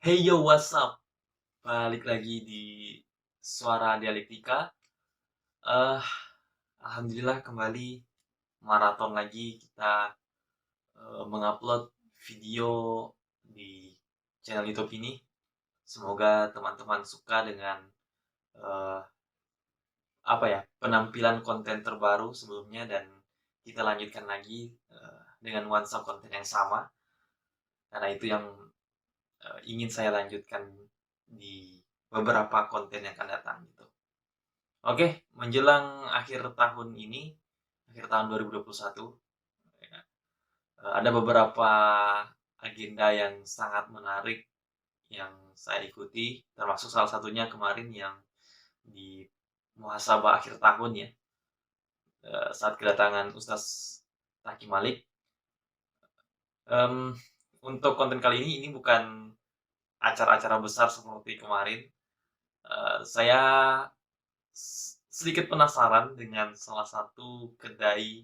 Hey yo, what's up? Balik lagi di Suara Dialektika. Eh, Alhamdulillah kembali maraton lagi kita mengupload video di channel YouTube ini. Semoga teman-teman suka dengan eh, penampilan konten terbaru sebelumnya dan kita lanjutkan lagi dengan nuansa konten yang sama karena itu yang ingin saya lanjutkan di beberapa konten yang akan datang gitu. Oke, menjelang akhir tahun ini, akhir tahun 2021, ya, ada beberapa agenda yang sangat menarik yang saya ikuti, termasuk salah satunya kemarin yang di muhasabah akhir tahun ya, saat kedatangan Ustaz Taki Malik. Mmm, untuk konten kali ini bukan acara-acara besar seperti kemarin. Saya sedikit penasaran dengan salah satu kedai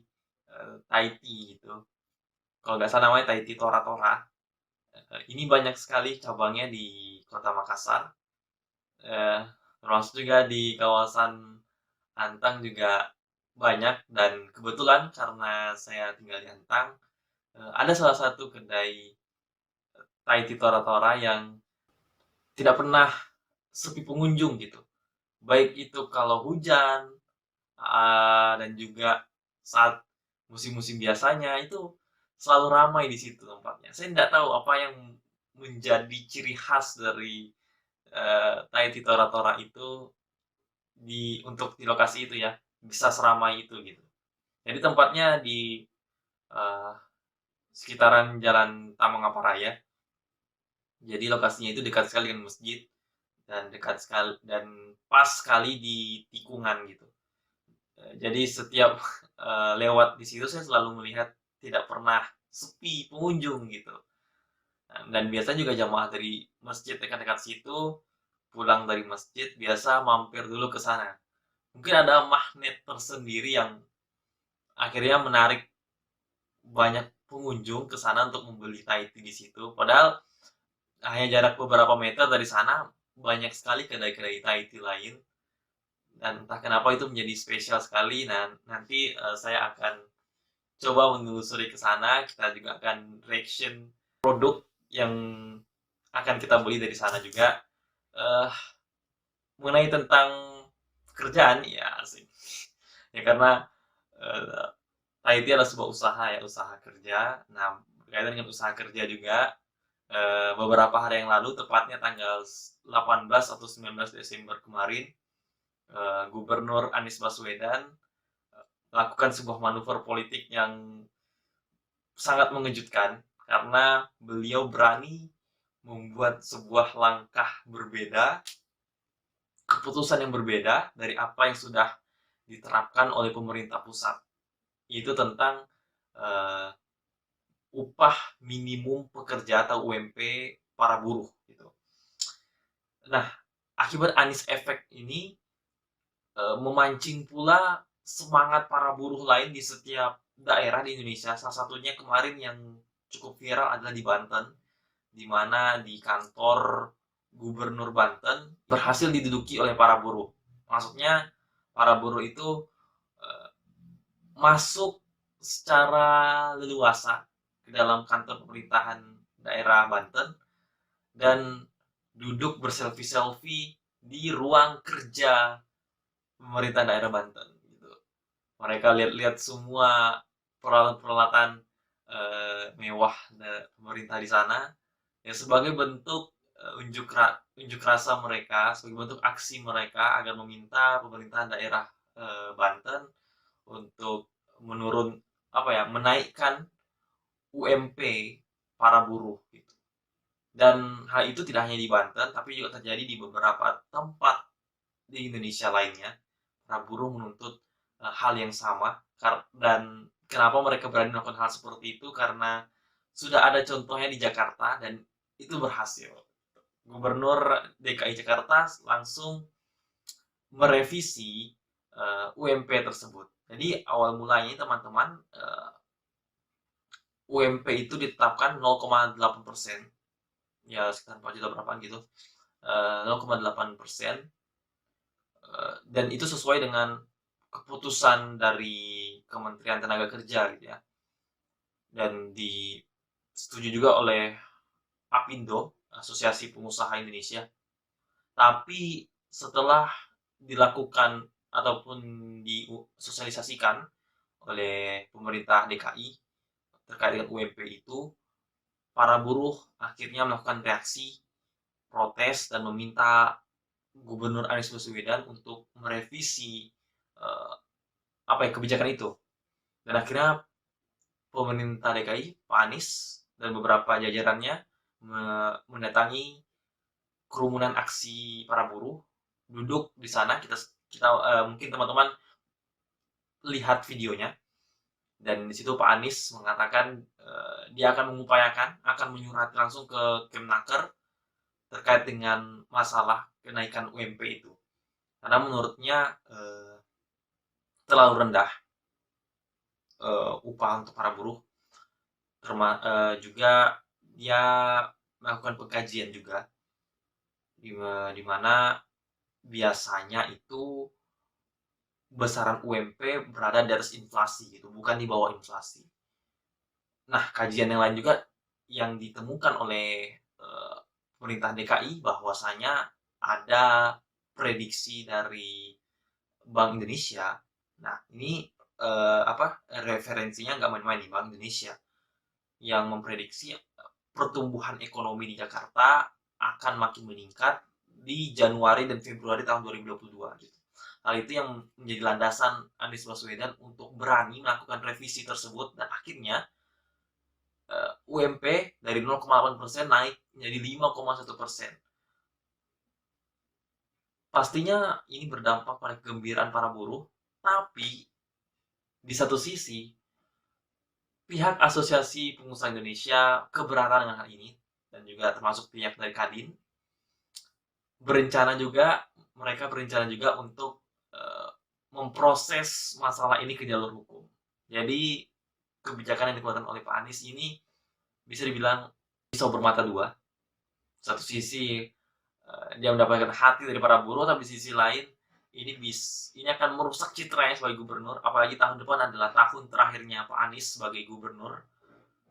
Thai tea gitu. Kalau nggak salah namanya Thai Tea Tora Tora. Ini banyak sekali cabangnya di Kota Makassar, eee, termasuk juga di kawasan Antang juga banyak dan kebetulan karena saya tinggal di Antang, ada salah satu kedai Thai Tea Tora Tora yang tidak pernah sepi pengunjung gitu. Baik itu kalau hujan, dan juga saat musim-musim biasanya itu selalu ramai di situ tempatnya. Saya nggak tahu apa yang menjadi ciri khas dari Thai Tea Tora Tora itu di lokasi itu ya, bisa seramai itu gitu. Jadi tempatnya di eee, sekitaran Jalan Taman Aparaya. Jadi lokasinya itu dekat sekali dengan masjid dan dekat sekali dan pas sekali di tikungan gitu. Jadi setiap lewat di situ saya selalu melihat tidak pernah sepi pengunjung gitu. Dan biasanya juga jamaah dari masjid dekat-dekat situ pulang dari masjid biasa mampir dulu ke sana. Mungkin ada magnet tersendiri yang akhirnya menarik banyak pengunjung ke sana untuk membeli Thai tea di situ. Padahal hanya jarak beberapa meter dari sana banyak sekali kedai-kedai Thai tea lain dan entah kenapa itu menjadi spesial sekali. Nah, nanti saya akan coba menelusuri ke sana. Kita juga akan reaction produk yang akan kita beli dari sana juga. Eh, Mengenai tentang pekerjaan, ya asik. Ya karena eh, IT adalah sebuah usaha ya, usaha kerja. Nah, berkaitan dengan usaha kerja juga, beberapa hari yang lalu, tepatnya tanggal 18 atau 19 Desember kemarin, Gubernur Anies Baswedan melakukan sebuah manuver politik yang sangat mengejutkan karena beliau berani membuat sebuah langkah berbeda, keputusan yang berbeda dari apa yang sudah diterapkan oleh pemerintah pusat. Itu tentang uh, upah minimum pekerja atau UMP para buruh gitu. Nah, akibat Anies Effect ini memancing pula semangat para buruh lain di setiap daerah di Indonesia. Salah satunya kemarin yang cukup viral adalah di Banten, di mana di kantor Gubernur Banten berhasil diduduki oleh para buruh. Maksudnya para buruh itu eh, masuk secara leluasa ke dalam kantor pemerintahan daerah Banten dan duduk berselfie-selfie di ruang kerja pemerintah daerah Banten gitu. Mereka lihat-lihat semua peralatan-peralatan mewah pemerintah di sana ya sebagai bentuk unjuk rasa mereka, sebagai bentuk aksi mereka agar meminta pemerintah daerah Banten untuk menurun menaikkan UMP para buruh gitu. Dan hal itu tidak hanya di Banten tapi juga terjadi di beberapa tempat di Indonesia lainnya. Para buruh menuntut hal yang sama dan kenapa mereka berani melakukan hal seperti itu karena sudah ada contohnya di Jakarta dan itu berhasil. Gubernur DKI Jakarta langsung merevisi UMP tersebut. Jadi awal mulanya teman-teman UMP itu ditetapkan 0,8% ya sekitar 4 juta berapaan gitu, 0,8%, dan itu sesuai dengan keputusan dari Kementerian Tenaga Kerja gitu ya, dan disetujui juga oleh APindo, Asosiasi Pengusaha Indonesia. Tapi setelah dilakukan ataupun disosialisasikan oleh pemerintah DKI terkait dengan UMP itu, para buruh akhirnya melakukan reaksi, protes, dan meminta Gubernur Anies Baswedan untuk merevisi kebijakan itu. Dan akhirnya pemerintah DKI, Pak Anies, dan beberapa jajarannya mendatangi kerumunan aksi para buruh, duduk di sana. Kita mungkin teman-teman lihat videonya, dan di situ Pak Anies mengatakan dia akan mengupayakan, akan menyurati langsung ke Kemnaker terkait dengan masalah kenaikan UMP itu, karena menurutnya terlalu rendah upah untuk para buruh. Juga dia melakukan pengkajian juga, di mana biasanya itu besaran UMP berada di atas inflasi gitu, bukan di bawah inflasi. Nah, kajian yang lain juga yang ditemukan oleh pemerintah DKI bahwasanya ada prediksi dari Bank Indonesia. Nah, ini referensinya nggak main-main di Bank Indonesia yang memprediksi pertumbuhan ekonomi di Jakarta akan makin meningkat di Januari dan Februari tahun 2022 gitu. Hal itu yang menjadi landasan Anies Baswedan untuk berani melakukan revisi tersebut, dan akhirnya UMP dari 0,8% naik menjadi 5,1%. Pastinya ini berdampak pada kegembiraan para buruh, tapi di satu sisi pihak Asosiasi Pengusaha Indonesia keberatan dengan hal ini, dan juga termasuk pihak dari Kadin mereka berencana juga untuk memproses masalah ini ke jalur hukum. Jadi kebijakan yang dikeluarkan oleh Pak Anies ini bisa dibilang pisau bermata dua. Satu sisi dia mendapatkan hati dari para buruh, tapi di sisi lain ini akan merusak citranya sebagai gubernur, apalagi tahun depan adalah tahun terakhirnya Pak Anies sebagai gubernur.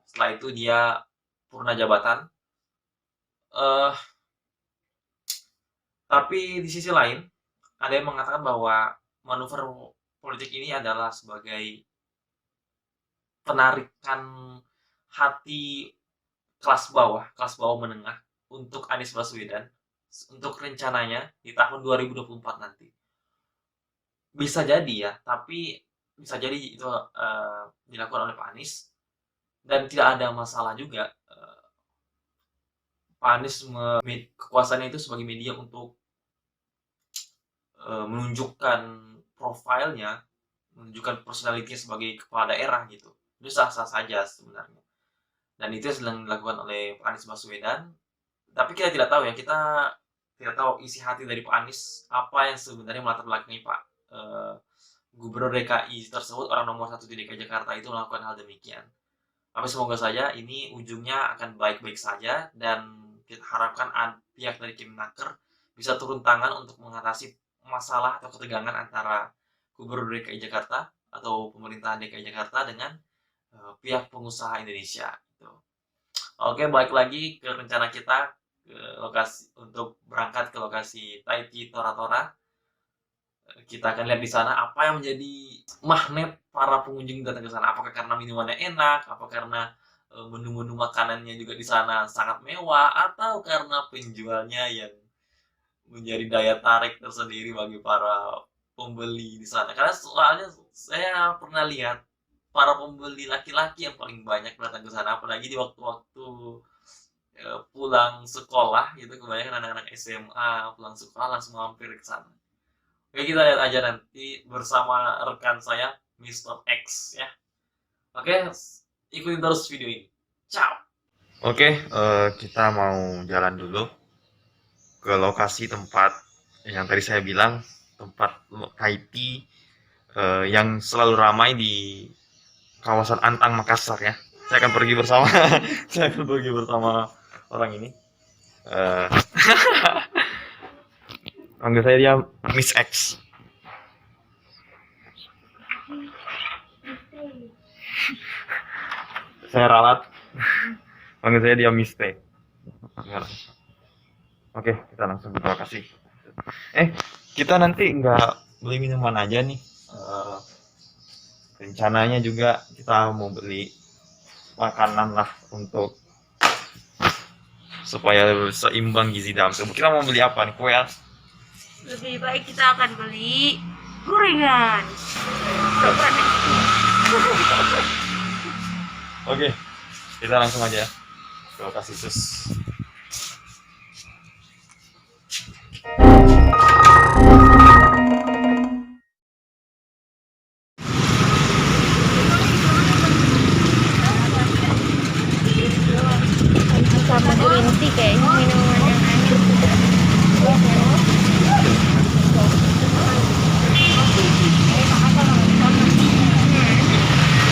Setelah itu dia purna jabatan. Tapi di sisi lain ada yang mengatakan bahwa manuver politik ini adalah sebagai penarikan hati kelas bawah menengah untuk Anies Baswedan untuk rencananya di tahun 2024 nanti. Bisa jadi ya, tapi bisa jadi itu dilakukan oleh Pak Anies, dan tidak ada masalah juga Pak Anies kekuasaannya itu sebagai media untuk menunjukkan profilnya, menunjukkan personalitinya sebagai kepala daerah gitu. Itu sah-sah saja sebenarnya. Dan itu yang sedang dilakukan oleh Pak Anies Baswedan. Tapi kita tidak tahu ya, kita tidak tahu isi hati dari Pak Anies, apa yang sebenarnya melatar belakangi Pak Gubernur DKI tersebut, orang nomor 1 di DKI Jakarta itu melakukan hal demikian. Tapi semoga saja ini ujungnya akan baik-baik saja, dan kita harapkan pihak dari Kemnaker bisa turun tangan untuk mengatasi masalah atau ketegangan antara Gubernur DKI Jakarta atau pemerintahan DKI Jakarta dengan pihak pengusaha Indonesia. Gitu. Oke, balik lagi ke rencana kita ke lokasi untuk berangkat ke lokasi Taiti Tora Tora. Kita akan lihat di sana apa yang menjadi magnet para pengunjung datang ke sana. Apakah karena minumannya enak, apa karena menu-menu makanannya juga di sana sangat mewah, atau karena penjualnya yang menjadi daya tarik tersendiri bagi para pembeli di sana. Karena soalnya saya pernah lihat para pembeli laki-laki yang paling banyak datang ke sana, apalagi di waktu-waktu pulang sekolah gitu, kebanyakan anak-anak SMA pulang sekolah langsung mampir ke sana. Oke, kita lihat aja nanti bersama rekan saya, Mr. X ya. Oke, ikutin terus video ini. Ciao. Oke, kita mau jalan dulu ke lokasi tempat yang tadi saya bilang, tempat Taiti yang selalu ramai di kawasan Antang, Makassar ya. Saya akan pergi bersama saya akan pergi bersama orang ini. Eh, Panggil saya dia Miss X. Saya ralat. Panggil saya dia Miss T. Oke, kita langsung berterima kasih. Kita nanti nggak beli minuman aja nih. Rencananya juga kita mau beli makanan lah untuk supaya seimbang gizi dalam tubuh. Kita mau beli apa nih? Kue? Lebih baik kita akan beli gorengan. Oke, kita langsung aja ke lokasi sus. Sama green tea kayaknya minuman yang aneh.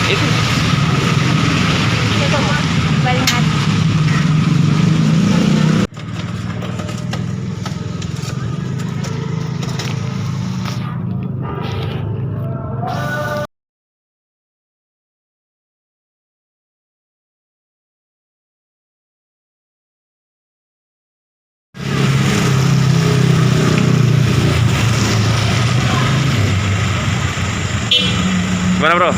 Itu Paling hati. gimana bro?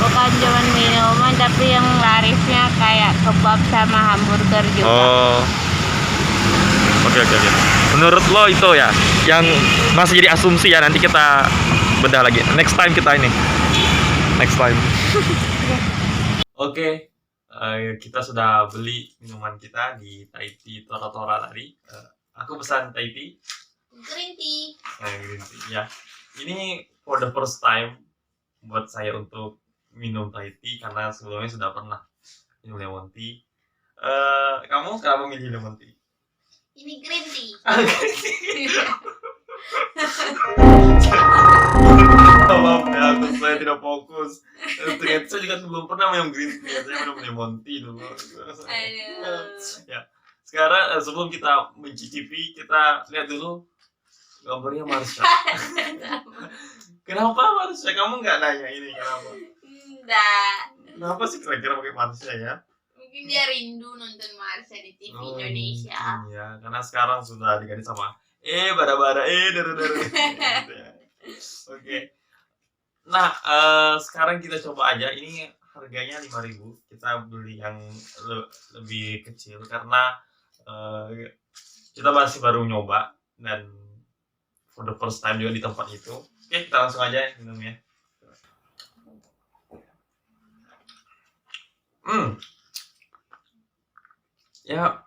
Bukan cuman minuman tapi yang larisnya kayak kebab sama hamburger juga. Oh, oke. Menurut lo itu ya, yang masih jadi asumsi ya, nanti kita bedah lagi. Next time. Oke, kita sudah beli minuman kita di Thai Tea Tora tadi. Aku pesan Thai Tea. Green tea. Green tea ya. Ini for the first time buat saya untuk minum Thai Tea karena sebelumnya sudah pernah minum lemon tea. Kamu kenapa milih lemon tea? Ini green tea. Maaf ya, saya tidak fokus. Ternyata saya juga belum pernah minum green tea. Saya minum lemon tea dulu. Ya. Sekarang sebelum kita mencicipi, kita lihat dulu gambarnya Marsha. Kenapa Marsha? Kamu nggak nanya ini kenapa? Enggak. Kenapa sih kira-kira pakai Marsha ya? Mungkin dia rindu nonton Marsha di TV Indonesia. Iya, karena sekarang sudah diganti sama bara-bara daru-daru. Oke. Nah, sekarang kita coba aja. Ini harganya 5.000. Kita beli yang lebih kecil karena kita masih baru nyoba dan for the first time juga di tempat itu. Oke, kita langsung aja minumnya. Ya,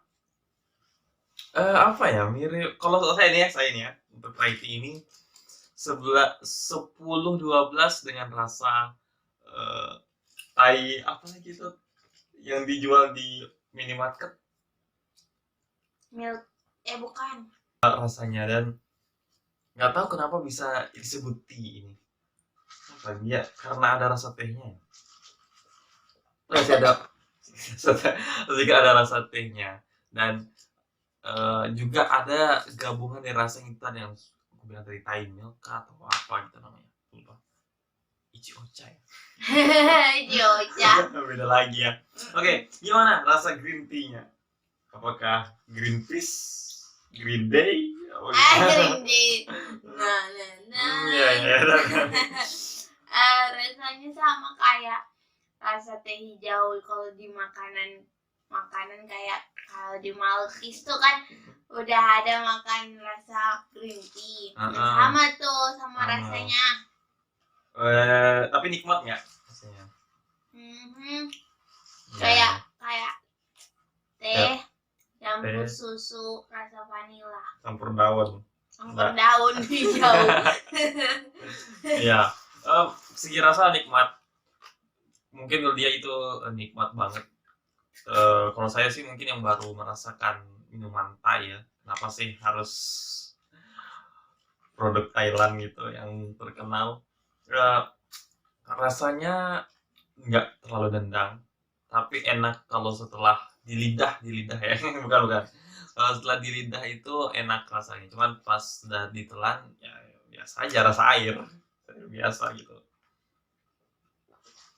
apa ya, mirip kalau saya ini ya untuk Thai tea ini 10-12 dengan rasa Thai apa lagi itu yang dijual di minimarket Milk. Bukan. rasanya, dan nggak tahu kenapa bisa disebut tea ini. Apa dia? Karena ada rasa tehnya. Masih ada jika ada rasa tehnya dan juga ada gabungan dari rasa instan yang aku bilang dari Thai milk atau apa gitu namanya, lupa. Ichi-ocha ya. Ichi-ocha. Beda lagi ya. Oke, gimana rasa green tea-nya? Apakah green peace, green day? Green tea. Iya. Rasanya sama kayak rasa teh hijau kalau di makanan kayak kalau di Malkis tuh kan udah ada makan rasa green tea. Sama tuh sama rasanya. Tapi nikmat nggak rasanya? Kayak teh campur susu rasa vanila. Campur daun hijau. Iya, segi rasa nikmat. Mungkin kalau dia itu nikmat banget. Kalau saya sih mungkin yang baru merasakan minuman Thai ya. Kenapa sih harus produk Thailand gitu yang terkenal? Rasanya nggak terlalu dendang, tapi enak kalau setelah di lidah ya. Bukan. Kalau setelah di lidah itu enak rasanya. Cuman pas udah ditelan ya biasa aja rasa air. Biasa gitu.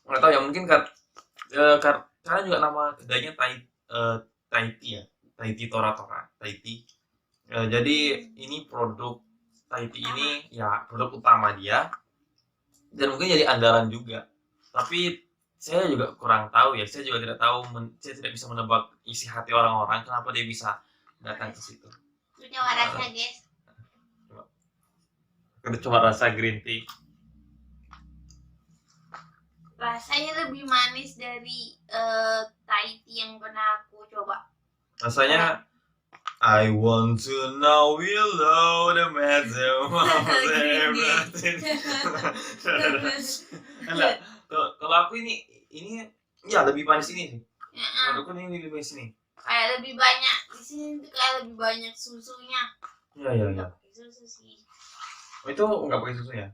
Nggak tahu ya mungkin karena juga nama kedainya Thai Tea ya. Thai Tea Tora. Thai Tea. Jadi ini produk Thai Tea ini ya produk utama dia dan mungkin jadi andalan juga. Tapi saya juga kurang tahu ya. Saya juga tidak tahu. Saya tidak bisa menebak isi hati orang-orang kenapa dia bisa datang ke situ. Coba rasa guys. Kita coba rasa green tea. Rasanya lebih manis dari Thai tea yang pernah aku coba. Rasanya I want to know below the matter. Enggak, kalau aku ini ya lebih manis ini sih. Menurutku ini lebih manis ini. Kayak lebih banyak di sini tuh kayak lebih banyak susunya. Iya. Nggak pakai susu sih. Oh, itu nggak pakai susu ya?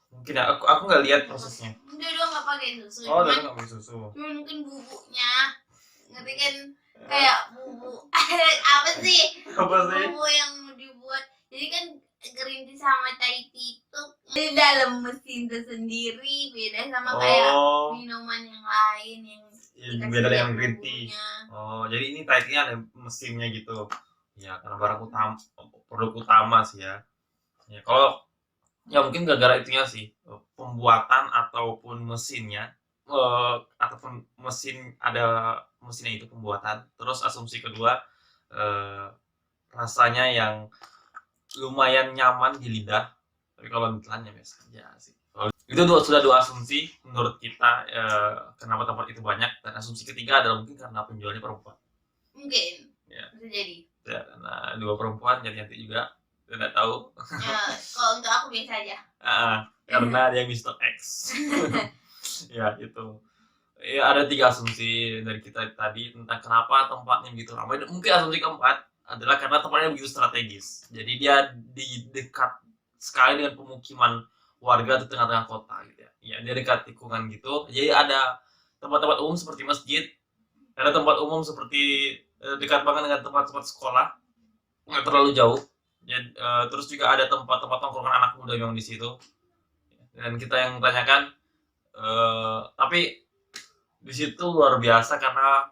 Mungkin ya, aku nggak lihat prosesnya. Udah nggak pakai susu. Oh, Cuman nggak pakai susu. mungkin bubuknya ngerti kan kayak bubu apa sih? Apa sih? Bubu yang dibuat. Jadi kan green tea sama Thai tea itu di dalam mesin tersendiri beda sama kayak minuman yang lain yang Iya, beda dengan green tea. bumbunya. Oh, jadi ini Thai tea ada mesinnya gitu. Ya, karena produk utama sih ya. Ya, kalau ya mungkin gara-gara itunya sih pembuatan ataupun mesinnya ataupun ada mesinnya itu pembuatan. Terus asumsi kedua rasanya yang lumayan nyaman di lidah. Tapi kalau ditelan ya biasa aja sih. Itu sudah dua asumsi menurut kita kenapa tempat itu banyak, dan asumsi ketiga adalah mungkin karena penjualnya perempuan. Mungkin Ya. bisa jadi. Ya, karena dua perempuan jadi nanti juga tidak tahu. Ya, kalau untuk aku biasa aja. Karena dia Mr. X. Ya itu. Ya ada 3 asumsi dari kita tadi tentang kenapa tempatnya begitu ramai. Mungkin asumsi keempat adalah karena tempatnya begitu strategis. Jadi dia di dekat sekali dengan pemukiman warga di tengah-tengah kota gitu ya. Ya dia dekat tikungan gitu. Jadi ada tempat-tempat umum seperti masjid, ada tempat umum seperti dekat banget dengan tempat-tempat sekolah, nggak terlalu jauh. Jadi, terus juga ada tempat-tempat tongkrongan anak muda yang di situ. Dan kita yang tanyakan, tapi di situ luar biasa karena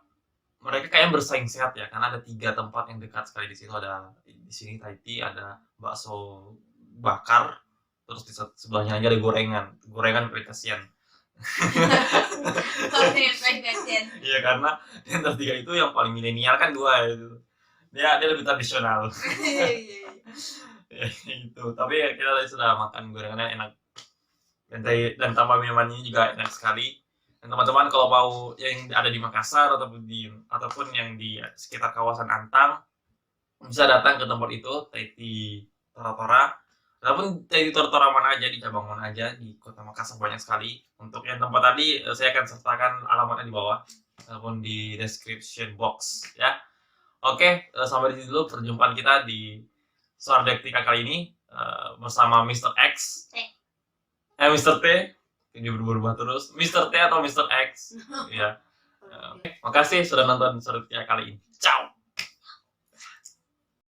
mereka kayak bersaing sehat ya, karena ada 3 tempat yang dekat sekali di situ. Ada di sini Thai tea, ada bakso bakar, terus di sebelahnya lagi ada gorengan kasihan. Iya, karena di antara 3 itu yang paling milenial kan 2 itu. Dia lebih tradisional. Ya, itu. Tapi ya, kita tadi sudah makan gorengannya enak. Dan tambah minumannya juga enak sekali. Dan teman-teman kalau mau yang ada di Makassar ataupun yang di sekitar kawasan Antang bisa datang ke tempat itu, Thai Tea Tora. Ataupun Thai Tea Tora mana aja, di cabang mana aja di Kota Makassar banyak sekali. Untuk yang tempat tadi saya akan sertakan alamatnya di bawah ataupun di description box ya. Oke, sampai di sini dulu perjumpaan kita di Suara Dektika kali ini bersama Mr. X. Mr. T. Ini berubah terus. Mr. T atau Mr. X. Ya. Makasih sudah nonton Suara Dektika kali ini. Ciao.